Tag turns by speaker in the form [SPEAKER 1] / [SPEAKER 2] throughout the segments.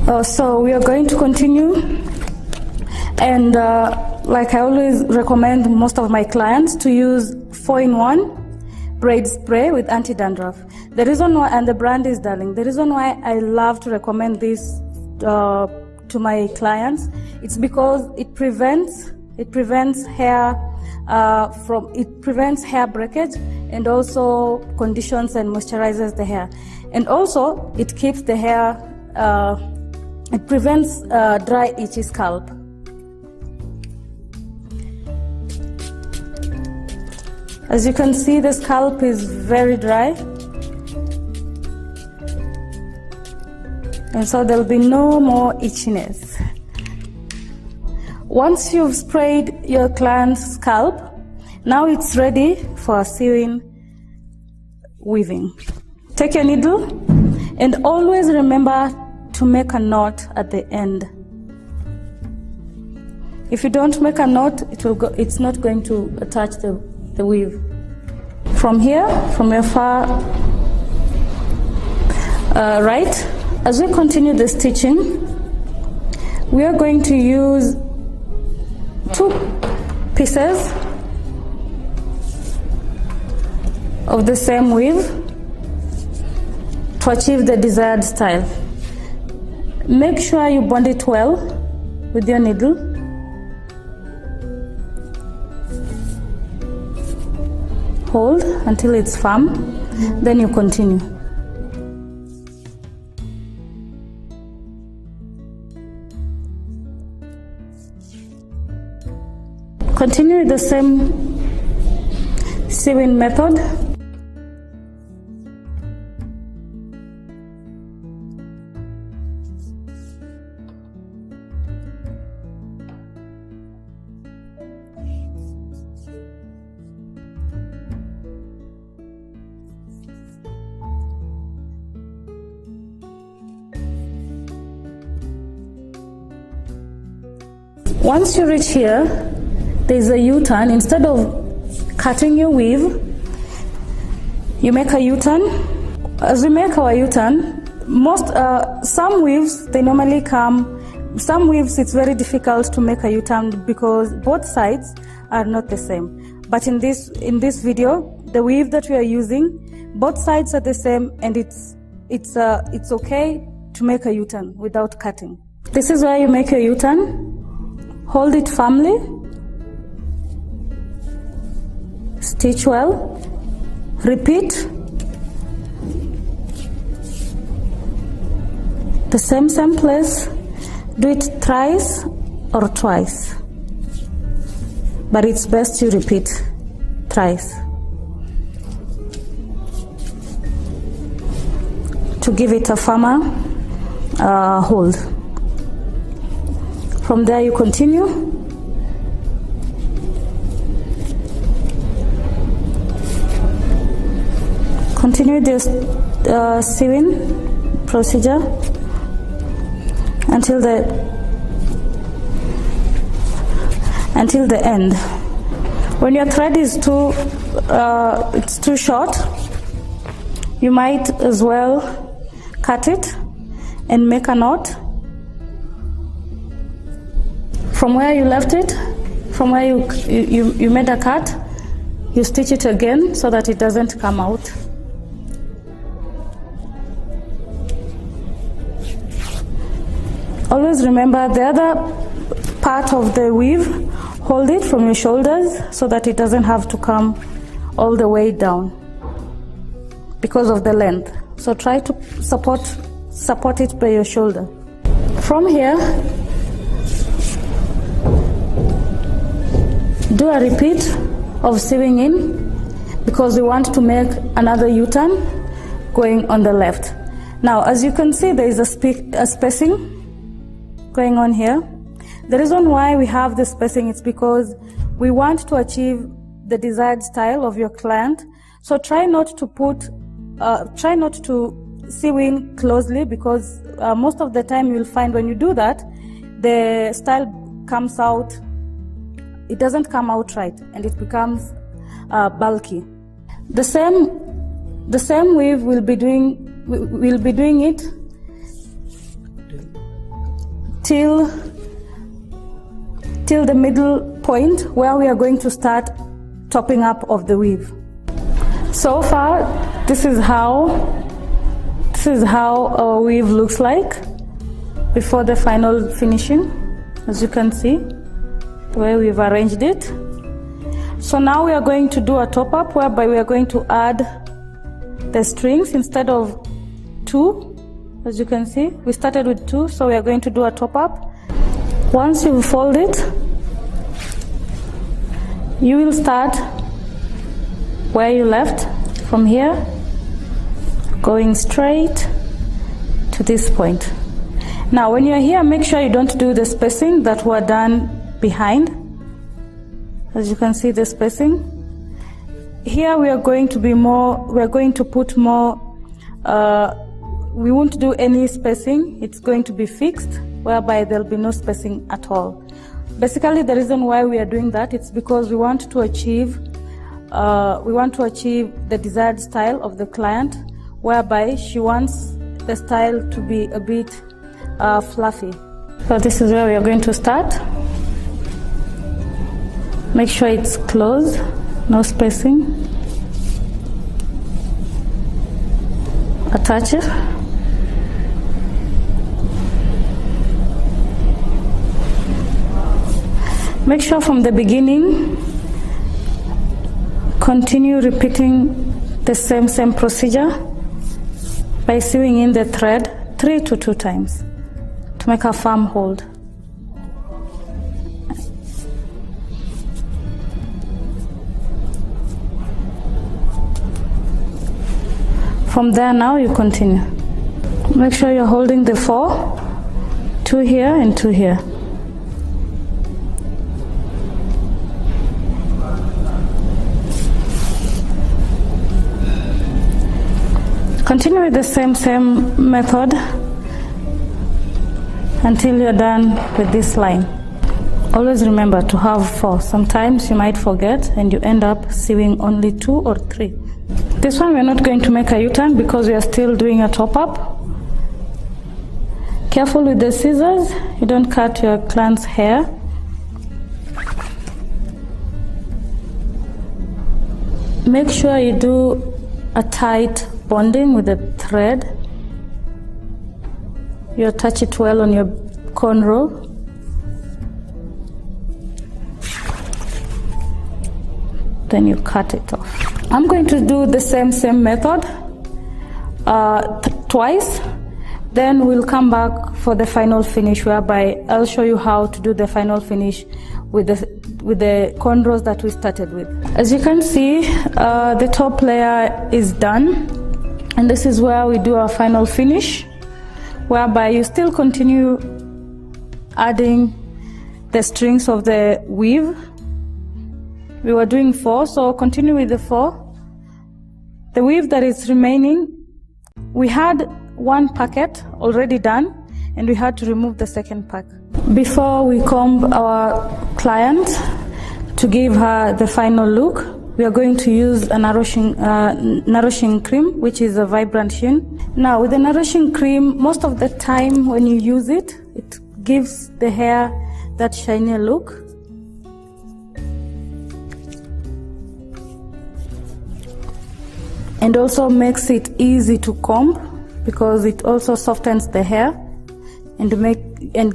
[SPEAKER 1] So we are going to continue, and like I always recommend most of my clients to use 4-in-1 braid spray with anti-dandruff. The reason why, and the brand is Darling, the reason why I love to recommend this to my clients, it's because it prevents hair hair breakage, and also conditions and moisturizes the hair, and also it keeps the hair, it prevents dry, itchy scalp. As you can see, the scalp is very dry, and so there will be no more itchiness. Once you've sprayed your client's scalp, now it's ready for sewing, weaving. Take your needle and always remember to make a knot at the end. If you don't make a knot, it's not going to attach the weave. From here, from your far right, as we continue the stitching, we are going to use 2 pieces of the same weave to achieve the desired style. Make sure you bond it well with your needle. Hold until it's firm, then you continue. Continue with the same sewing method. Once you reach here, there's a U-turn. Instead of cutting your weave, you make a U-turn. As we make our U-turn, some weaves, they normally come, some weaves it's very difficult to make a U-turn because both sides are not the same. But in this video, the weave that we are using, both sides are the same, and it's okay to make a U-turn without cutting. This is where you make your U-turn. Hold it firmly. Stitch well, repeat the same place, do it thrice or twice, but it's best you repeat thrice to give it a firmer hold. From there you continue. Continue this sewing procedure until the end. When your thread is it's too short, you might as well cut it and make a knot from where you left it. From where you made a cut, you stitch it again so that it doesn't come out. Always remember the other part of the weave, hold it from your shoulders so that it doesn't have to come all the way down because of the length. So try to support it by your shoulder. From here, do a repeat of sewing in because we want to make another U-turn going on the left. Now, as you can see, there is a spacing going on here. The reason why we have this spacing is because we want to achieve the desired style of your client. So try not to sew in closely, because most of the time you'll find when you do that, the style comes out, it doesn't come out right, and it becomes bulky. The same weave we'll be doing it till the middle point where we are going to start topping up of the weave. So far, this is how our weave looks like before the final finishing, as you can see the way we've arranged it. So now we are going to do a top up, whereby we are going to add the strings instead of 2. As you can see, we started with 2, so we are going to do a top up. Once you fold it, you will start where you left, from here, going straight to this point. Now when you're here, make sure you don't do the spacing that were done behind. As you can see, the spacing. Here we are going to put more, we won't do any spacing. It's going to be fixed, whereby there'll be no spacing at all. Basically, the reason why we are doing that, it's because we want to achieve the desired style of the client, whereby she wants the style to be a bit fluffy. So this is where we are going to start. Make sure it's closed, no spacing. Attach it. Make sure from the beginning, continue repeating the same procedure by sewing in the thread 3 to 2 times to make a firm hold. From there now you continue. Make sure you're holding the 4, 2 here and 2 here. Continue with the same method until you're done with this line. Always remember to have 4. Sometimes you might forget and you end up sewing only 2 or 3. This one we're not going to make a U-turn because we are still doing a top up. Careful with the scissors, you don't cut your client's hair. Make sure you do a tight bonding with the thread. You attach it well on your cornrow. Then you cut it off. I'm going to do the same method twice. Then we'll come back for the final finish, whereby I'll show you how to do the final finish with the cornrows that we started with. As you can see, the top layer is done. And this is where we do our final finish, whereby you still continue adding the strings of the weave. We were doing 4, so continue with the 4. The weave that is remaining, we had 1 packet already done, and we had to remove the second pack. Before we comb our client to give her the final look, we are going to use a nourishing cream, which is a vibrant sheen. Now with the nourishing cream, most of the time when you use it, it gives the hair that shiny look. And also makes it easy to comb, because it also softens the hair and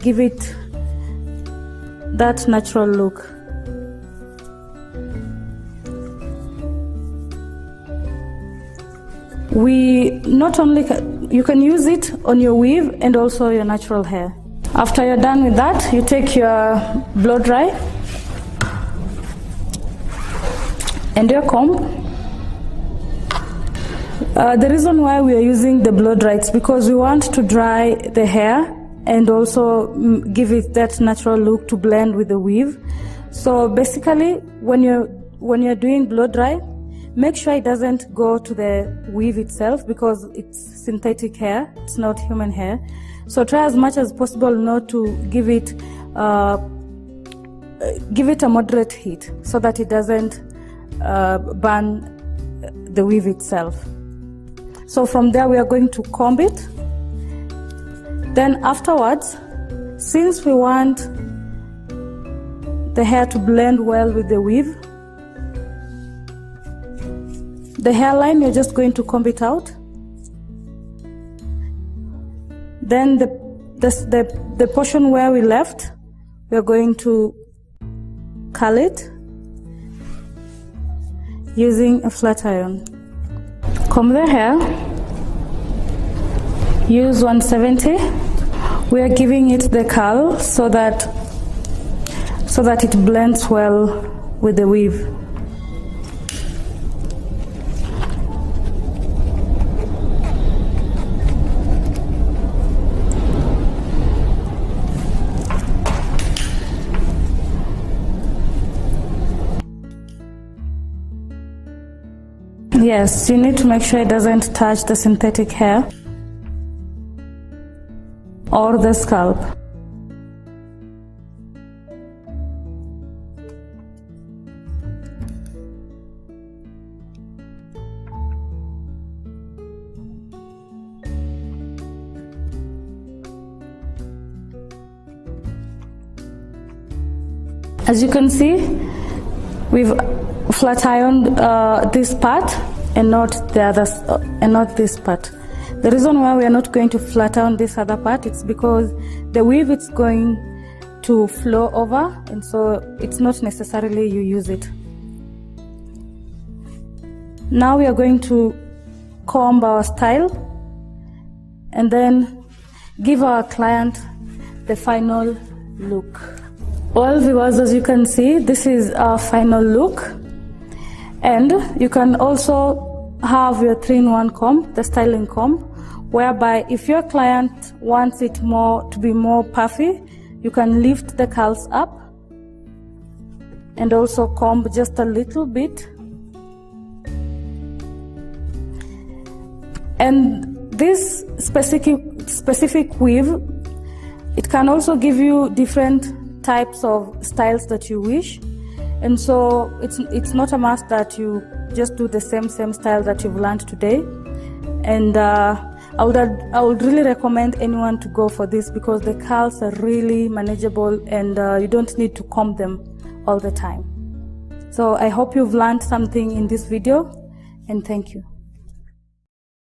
[SPEAKER 1] give it that natural look. You can use it on your weave and also your natural hair. After you're done with that, you take your blow dry and your comb. The reason why we are using the blow dry is because we want to dry the hair and also give it that natural look to blend with the weave. So basically, when you're doing blow dry, make sure it doesn't go to the weave itself, because it's synthetic hair, it's not human hair. So try as much as possible not to give it a moderate heat, so that it doesn't burn the weave itself. So from there we are going to comb it. Then afterwards, since we want the hair to blend well with the weave, the hairline, you're just going to comb it out. Then the portion where we left, we're going to curl it using a flat iron. Comb the hair, use 170. We are giving it the curl so that it blends well with the weave. Yes, you need to make sure it doesn't touch the synthetic hair or the scalp. As you can see, we've flat ironed this part and not the others, and not this part. The reason why we are not going to flat iron this other part, it's because the weave is going to flow over, and so it's not necessarily you use it. Now we are going to comb our style and then give our client the final look. Well, viewers, as you can see, this is our final look. And you can also have your 3-in-1 comb, the styling comb, whereby if your client wants it to be more puffy, you can lift the curls up and also comb just a little bit. And this specific weave, it can also give you different types of styles that you wish. And so it's not a must that you just do the same style that you've learned today. And I would really recommend anyone to go for this because the curls are really manageable and you don't need to comb them all the time. So I hope you've learned something in this video, and thank you.